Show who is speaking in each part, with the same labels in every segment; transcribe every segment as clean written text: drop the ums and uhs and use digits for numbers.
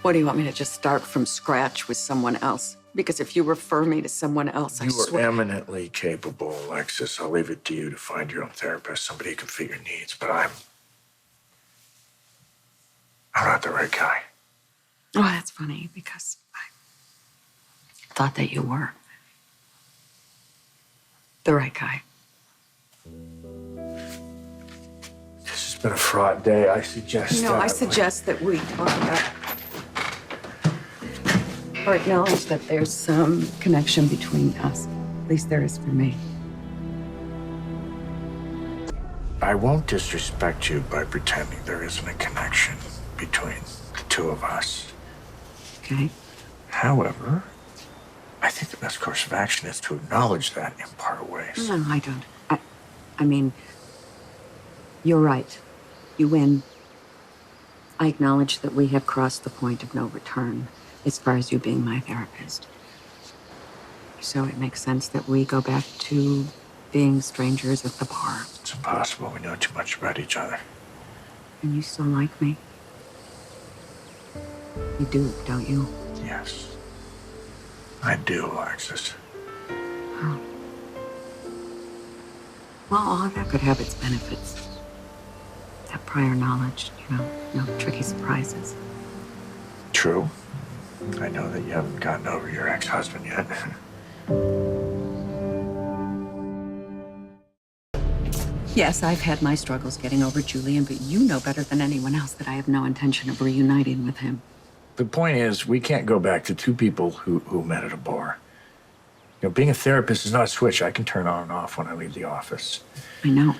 Speaker 1: What, do you want me to just start from scratch with someone else? Because if you refer me to someone else, I
Speaker 2: You
Speaker 1: swear...
Speaker 2: are eminently capable, Alexis. I'll leave it to you to find your own therapist, somebody who can fit your needs, but I'm not the right guy.
Speaker 1: Oh, that's funny, because I thought that you were the right guy.
Speaker 2: This has been a fraught day. I suggest
Speaker 1: I suggest that we talk about or acknowledge that there's some connection between us. At least there is for me.
Speaker 2: I won't disrespect you by pretending there isn't a connection between the two of us.
Speaker 1: Okay?
Speaker 2: However, I think the best course of action is to acknowledge that and part ways.
Speaker 1: No, I don't. I mean, you're right. You win. I acknowledge that we have crossed the point of no return as far as you being my therapist. So it makes sense that we go back to being strangers at the bar.
Speaker 2: It's impossible. We know too much about each other.
Speaker 1: And you still like me? You do, don't you?
Speaker 2: Yes. I do, Alexis.
Speaker 1: Oh. Well, all of that could have its benefits. That prior knowledge, no tricky surprises.
Speaker 2: True. I know that you haven't gotten over your ex-husband yet.
Speaker 1: Yes, I've had my struggles getting over Julian, but you know better than anyone else that I have no intention of reuniting with him.
Speaker 2: The point is, we can't go back to two people who met at a bar. Being a therapist is not a switch I can turn on and off when I leave the office.
Speaker 1: I know.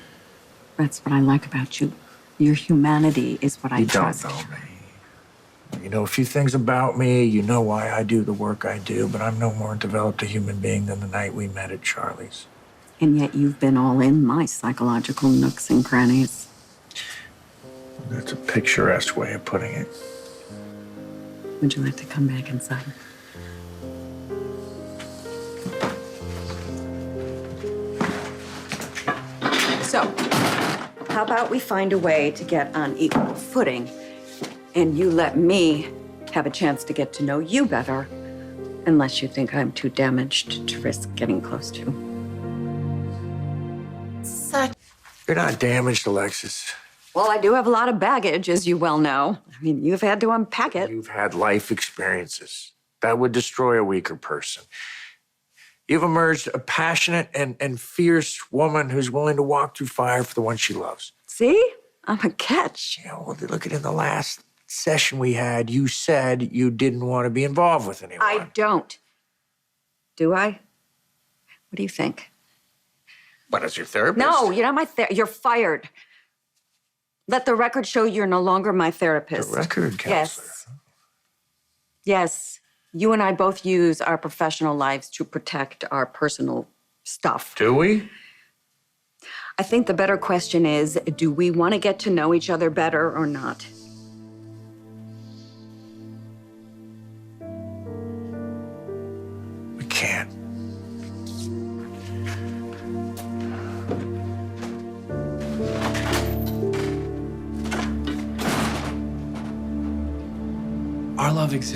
Speaker 1: That's what I like about you. Your humanity is what I trust.
Speaker 2: You don't know me. You know a few things about me. You know why I do the work I do, but I'm no more developed a human being than the night we met at Charlie's.
Speaker 1: And yet you've been all in my psychological nooks and crannies.
Speaker 2: That's a picturesque way of putting it.
Speaker 1: Would you like to come back inside? So, how about we find a way to get on equal footing, and you let me have a chance to get to know you better, unless you think I'm too damaged to risk getting close to.
Speaker 2: You're not damaged, Alexis.
Speaker 1: Well, I do have a lot of baggage, as you well know. I mean, you've had to unpack it.
Speaker 2: You've had life experiences that would destroy a weaker person. You've emerged a passionate and fierce woman who's willing to walk through fire for the one she loves.
Speaker 1: See? I'm a catch.
Speaker 2: Yeah, well, look at in the last session we had, you said you didn't want to be involved with anyone.
Speaker 1: I don't. Do I? What do you think?
Speaker 2: But as your therapist?
Speaker 1: No, you're not my therapist. You're fired. Let the record show you're no longer my therapist.
Speaker 2: The record counselor?
Speaker 1: Yes. Yes. You and I both use our professional lives to protect our personal stuff.
Speaker 2: Do we?
Speaker 1: I think the better question is, do we want to get to know each other better or not?
Speaker 2: We can't.
Speaker 3: Our love exists